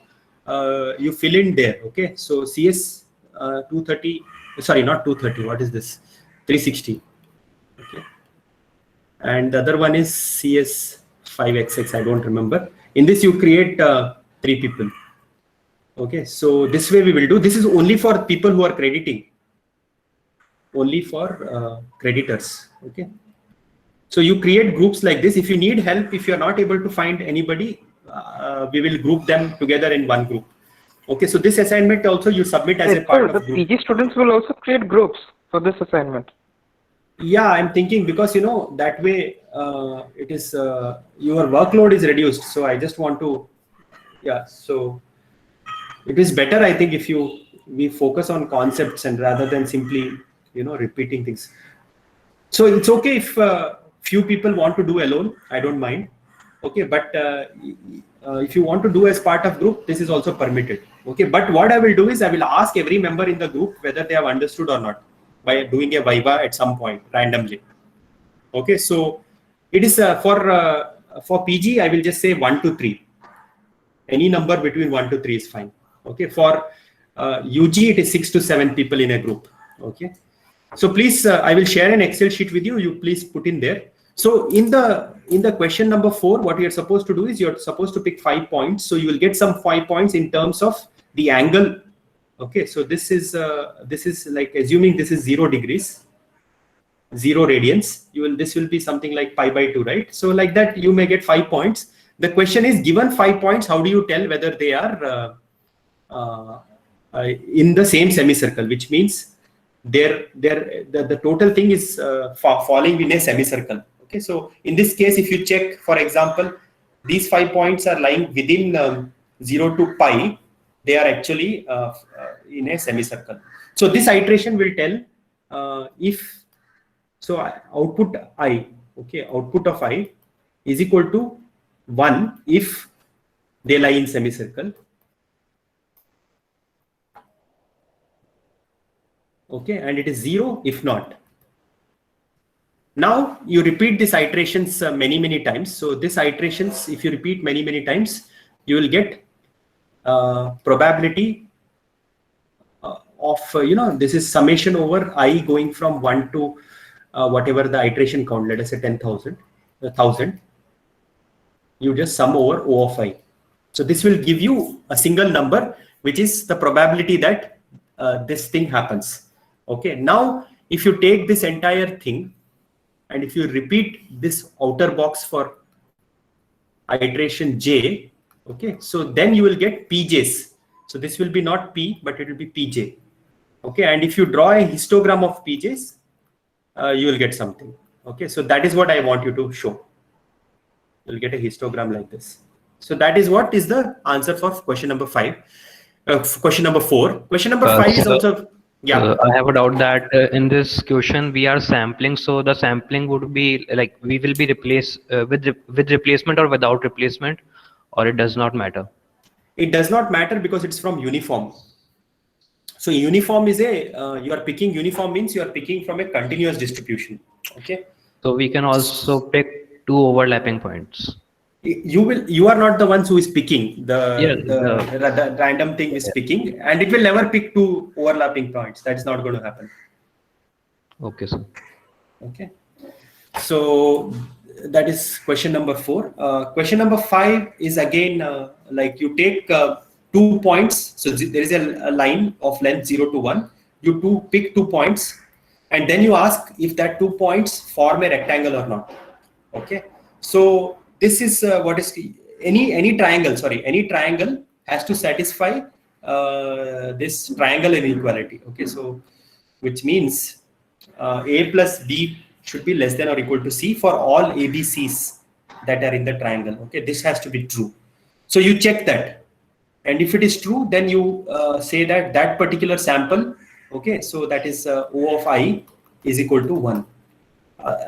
Speaker 1: You fill in there. Okay, so CS 230, sorry, not 230. What is this? 360. Okay, and the other one is CS 5XX. I don't remember. In this, you create 3 people. Okay, so this way we will do. This is only for people who are crediting. Only for creditors. Okay. So you create groups like this. If you need help, if you are not able to find anybody, we will group them together in one group. Okay, so this assignment also you submit as a part of
Speaker 6: the
Speaker 1: group.
Speaker 6: PG students will also create groups for this assignment.
Speaker 1: Yeah, I'm thinking because that way it is your workload is reduced. So I just want to, yeah. So it is better, I think, if we focus on concepts and rather than simply repeating things. So it's okay if few people want to do alone. I don't mind. Okay, but if you want to do as part of group, this is also permitted. Okay, but what I will do is I will ask every member in the group whether they have understood or not by doing a viva at some point randomly. Okay, so it is for PG, I will just say 1 to 3. Any number between 1 to 3 is fine. Okay, for UG, it is 6 to 7 people in a group. Okay, so please, I will share an Excel sheet with you. You please put in there. So in the question number 4, what you're supposed to do is you're supposed to pick 5 points. So you will get some 5 points in terms of the angle. Okay, so this is like assuming this is 0 degrees, 0 radians. This will be something like pi by 2, right? So like that, you may get 5 points. The question is, given 5 points, how do you tell whether they are in the same semicircle? Which means the total thing is falling in a semicircle. Okay, so in this case, if you check, for example, these 5 points are lying within 0 to pi, they are actually in a semicircle. So this iteration will tell if, so output I, okay, output of I is equal to 1 if they lie in semicircle. Okay, and it is 0 if not. Now you repeat these iterations many times. So these iterations, if you repeat many times, you will get probability of this is summation over I going from 1 to whatever the iteration count. Let us say 10,000, 1,000. You just sum over O of I. So this will give you a single number, which is the probability that this thing happens. Okay. Now, if you take this entire thing and if you repeat this outer box for iteration J, okay, so then you will get PJs. So this will be not P, but it will be PJ. Okay. And if you draw a histogram of PJs, you will get something. Okay. So that is what I want you to show. You'll get a histogram like this. So that is what is the answer for question number 5. Question number 4. Question number 5 is also, yeah.
Speaker 9: I have a doubt that in this question we are sampling, so the sampling would be like we will be replaced with replacement or without replacement, or it does not matter.
Speaker 1: It does not matter because it's from uniform. So uniform is you are picking, uniform means you are picking from a continuous distribution. Okay.
Speaker 9: So we can also pick 2 overlapping points.
Speaker 1: You are not the ones who is picking
Speaker 9: Yeah,
Speaker 1: the random thing is picking, and it will never pick two overlapping points. That is not going to happen.
Speaker 9: Okay, sir.
Speaker 1: Okay, so that is question number 4. Question number 5 is again like you take 2 points. So there is a line of length 0 to 1. You pick 2 points, and then you ask if that 2 points form a rectangle or not. Okay, so this is what is any triangle. Sorry, any triangle has to satisfy this triangle inequality. Okay, so which means A plus B should be less than or equal to C for all ABCs that are in the triangle. Okay, this has to be true. So you check that, and if it is true, then you say that that particular sample. Okay, so that is O of I is equal to 1.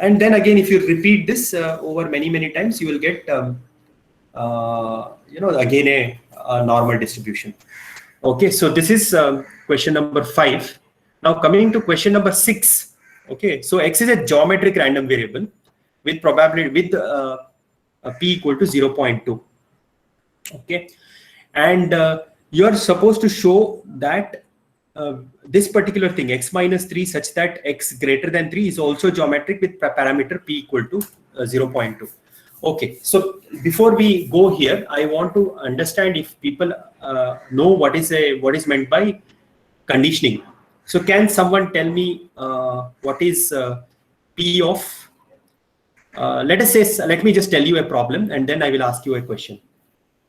Speaker 1: And then again, if you repeat this over many times, you will get again a normal distribution. Okay, so this is question number 5. Now coming to question number 6. Okay, so X is a geometric random variable with probability with P equal to 0.2. Okay, and you are supposed to show that this particular thing X minus 3 such that X greater than 3 is also geometric with parameter P equal to 0.2. Okay, so before we go here, I want to understand if people know what is meant by conditioning. So can someone tell me what is P of, let me just tell you a problem and then I will ask you a question.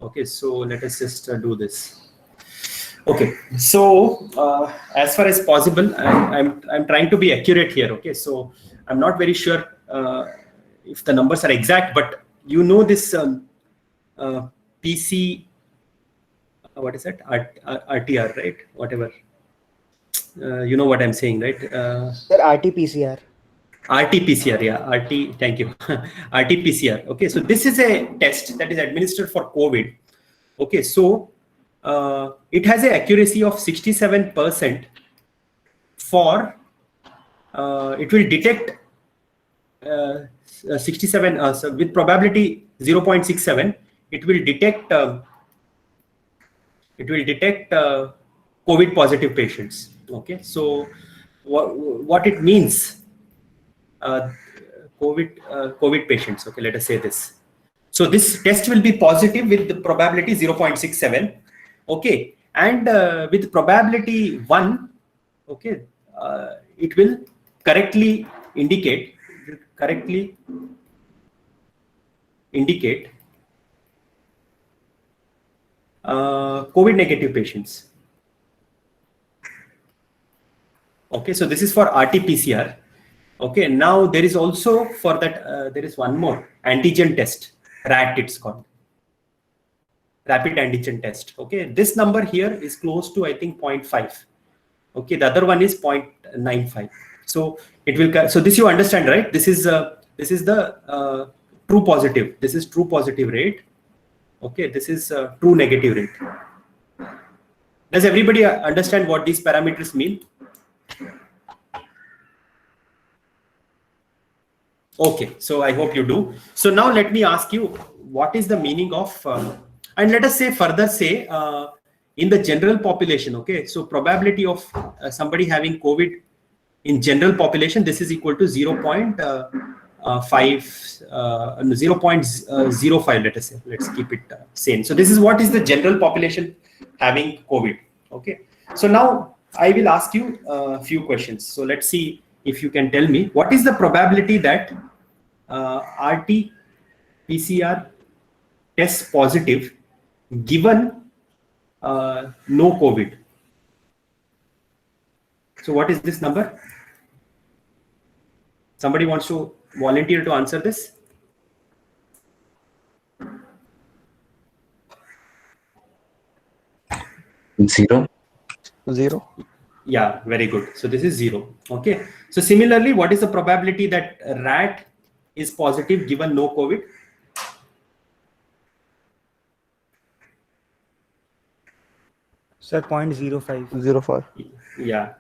Speaker 1: Okay, so let us just do this. Okay, so as far as possible, I'm trying to be accurate here. Okay, so I'm not very sure if the numbers are exact, but you know this PC, what is that? RTR, right? Whatever. You know what I'm saying, right?
Speaker 5: Sir, RT-PCR.
Speaker 1: RT-PCR, yeah, RT, thank you. RT-PCR. Okay, so this is a test that is administered for COVID. Okay, so it has an accuracy of 67% for, it will detect 67, so with probability 0.67, it will detect COVID positive patients. Okay, so what it means, COVID patients. Okay, let us say this. So this test will be positive with the probability 0.67. Okay, and with probability 1, okay, it will correctly indicate COVID negative patients. Okay, so this is for RT-PCR. Okay, now there is also for that, there is one more antigen test, RAT it's called. Rapid antigen test. Okay, this number here is close to, I think, 0.5. Okay, the other one is 0.95. So it will, so this you understand, right? This is the true positive. This is true positive rate. Okay, this is true negative rate. Does everybody understand what these parameters mean? Okay, so I hope you do. So now let me ask you, what is the meaning of, and let us say further say, in the general population, okay, so probability of somebody having COVID in general population, this is equal to 0.05, let us say, let's keep it same. So this is what is the general population having COVID, okay. So now I will ask you a few questions. So let's see if you can tell me what is the probability that RT-PCR test positive given no COVID. So what is this number? Somebody wants to volunteer to answer this?
Speaker 4: Zero.
Speaker 1: Yeah, very good. So this is 0. Okay. So similarly, what is the probability that RAT is positive given no COVID?
Speaker 5: Sir, 0.05.
Speaker 1: Yeah.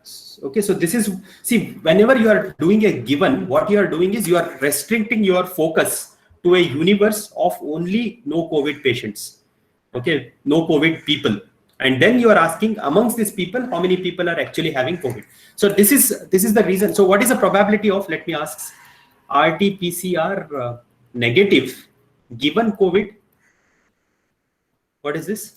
Speaker 1: Okay. So this is, see, whenever you are doing a given, what you are doing is you are restricting your focus to a universe of only no COVID patients, okay, no COVID people. And then you are asking amongst these people, how many people are actually having COVID. So this is the reason. So what is the probability of, let me ask, RT-PCR negative given COVID? What is this?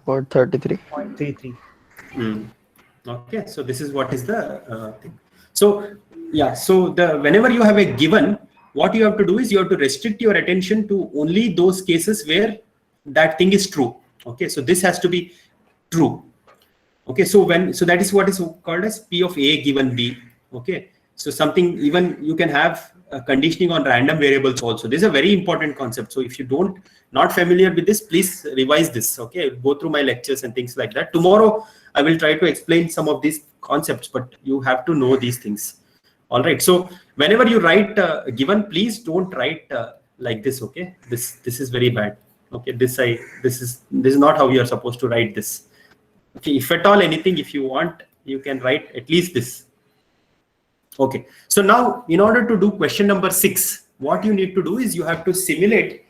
Speaker 6: About 33.
Speaker 5: 0.33.
Speaker 1: Okay, so this is what is the thing. So yeah, so whenever you have a given, what you have to do is you have to restrict your attention to only those cases where that thing is true. Okay, so this has to be true. Okay, so that is what is called as P of A given B. Okay, so something, even you can have conditioning on random variables also. This is a very important concept. So if you not familiar with this, please revise this. Okay, go through my lectures and things like that. Tomorrow I will try to explain some of these concepts, but you have to know these things. All right, so whenever you write given, please don't write like this. Okay, this is very bad. Okay, this is not how you are supposed to write this. Okay, if at all anything, if you want, you can write at least this. Okay, so now in order to do question number 6, what you need to do is you have to simulate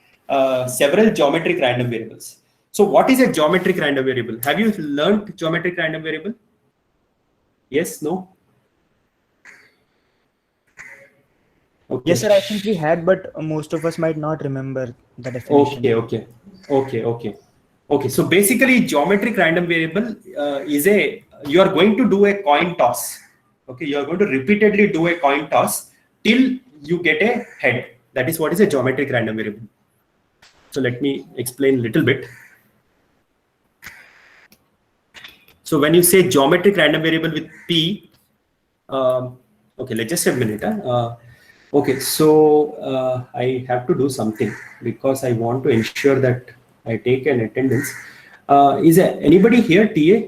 Speaker 1: several geometric random variables. So what is a geometric random variable? Have you learned geometric random variable? Yes, no? Okay.
Speaker 5: Yes, sir, I think we had, but most of us might not remember the definition.
Speaker 1: Okay. So basically, geometric random variable is you are going to do a coin toss. Okay, you are going to repeatedly do a coin toss till you get a head. That is what is a geometric random variable. So let me explain a little bit. So when you say geometric random variable with P, okay, let's just a minute. Okay, so I have to do something because I want to ensure that I take an attendance. Is there anybody here, TA?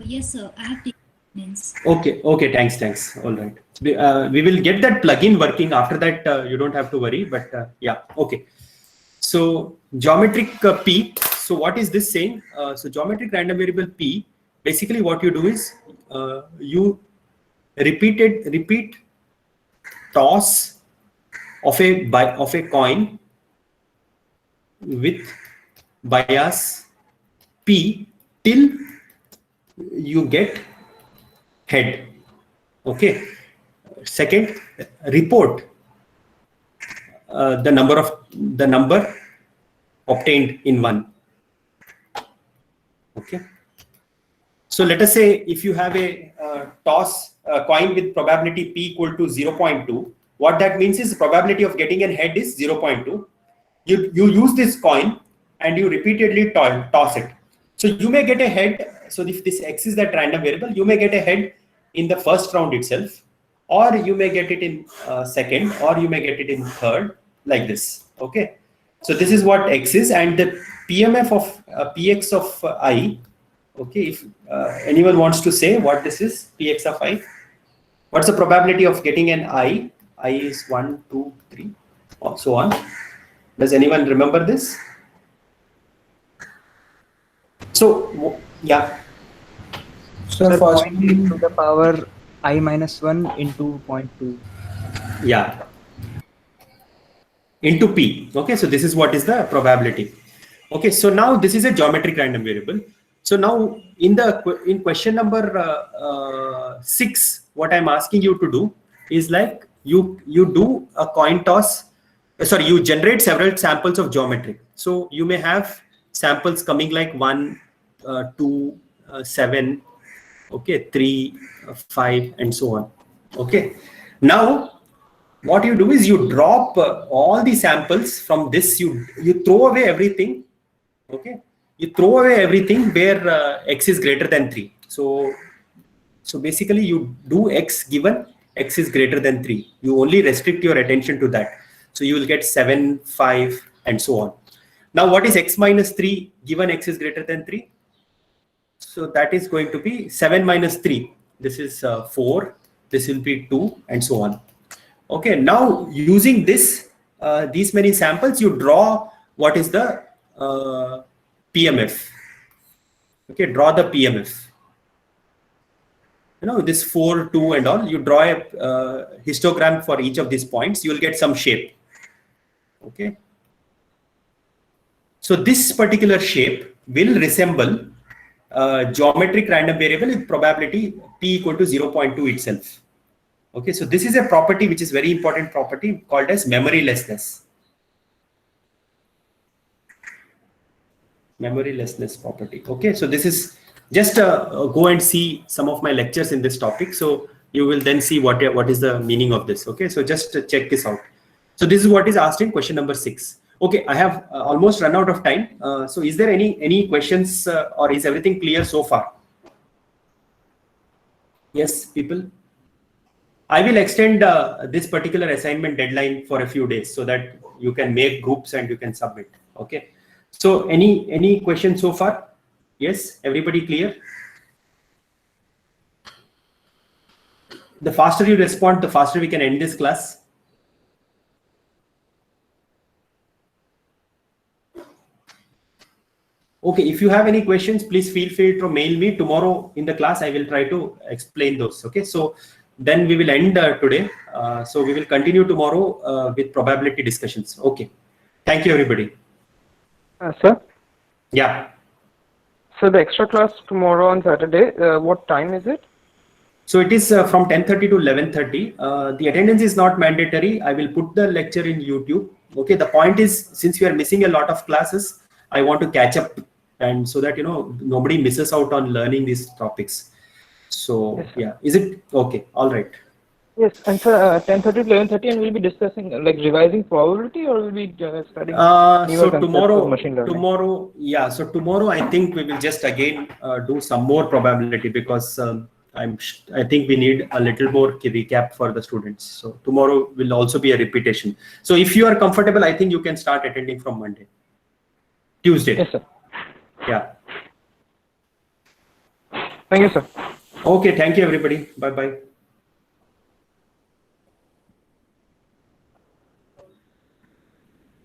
Speaker 10: Yes, sir. I have taken attendance.
Speaker 1: Okay, thanks. All right. We will get that plugin working. After that, you don't have to worry. But yeah, okay. So geometric P. So what is this saying? So geometric random variable P. Basically, what you do is you repeat toss of a coin with bias P till you get head. Okay. Second, report the number obtained in one. Okay. So let us say if you have a coin with probability P equal to 0.2, what that means is the probability of getting a head is 0.2. You use this coin and you repeatedly toss it. So you may get a head. So if this X is that random variable, you may get a head in the first round itself, or you may get it in second, or you may get it in third, like this. Okay. So this is what X is, and the PMF of PX of I. Okay, if anyone wants to say what this is, PX of I, what's the probability of getting an I? I is 1, 2, 3, or so on. Does anyone remember this? So yeah.
Speaker 5: So first to the power I minus 1 into 0.2.
Speaker 1: Yeah. Into P. Okay, so this is what is the probability. Okay, so now this is a geometric random variable. So now in question number 6, what I'm asking you to do is like you do a coin toss. Sorry, you generate several samples of geometric. So you may have samples coming like 1, 2, 7, okay, 3, 5, and so on. Okay. Now what you do is you drop all the samples from this. You throw away everything. Okay. You throw away everything where X is greater than 3. So basically you do X given X is greater than 3. You only restrict your attention to that. So you will get 7, 5, and so on. Now what is X minus 3 given X is greater than 3? So that is going to be 7 minus 3. This is 4. This will be 2, and so on. Okay. Now using this, these many samples, you draw what is the PMF. Okay, draw the PMF. this 4, 2 and all, you draw a histogram for each of these points, you will get some shape. Okay. So this particular shape will resemble geometric random variable with probability p equal to 0.2 itself. Okay, so this is a property which is very important property called as memorylessness. Memorylessness property. Okay, so this is just go and see some of my lectures in this topic. So you will then see what is the meaning of this. Okay, so just check this out. So this is what is asked in question number 6. Okay, I have almost run out of time. So is there any questions or is everything clear so far? Yes, people? I will extend this particular assignment deadline for a few days so that you can make groups and you can submit. Okay. So any questions so far? Yes, everybody clear? The faster you respond, the faster we can end this class. Okay, if you have any questions, please feel free to mail me. Tomorrow in the class, I will try to explain those. Okay, so then we will end today. So we will continue tomorrow with probability discussions. Okay, thank you, everybody.
Speaker 6: Sir?
Speaker 1: Yeah.
Speaker 6: So the extra class tomorrow on Saturday, what time is it?
Speaker 1: So it is from 10:30 to 11:30. The attendance is not mandatory. I will put the lecture in YouTube. Okay, the point is, since we are missing a lot of classes, I want to catch up, and so that nobody misses out on learning these topics. So
Speaker 6: yes,
Speaker 1: yeah, is it okay? All right.
Speaker 6: Yes, and for 10:30 to 11:30, and we'll be discussing like revising probability, or we'll be studying
Speaker 1: so tomorrow,
Speaker 6: machine learning.
Speaker 1: So tomorrow I think we will just again do some more probability because I think we need a little more recap for the students. So tomorrow will also be a repetition. So if you are comfortable, I think you can start attending from Monday, Tuesday.
Speaker 6: Yes, sir.
Speaker 1: Yeah.
Speaker 6: Thank you, sir.
Speaker 1: Okay. Thank you, everybody. Bye bye.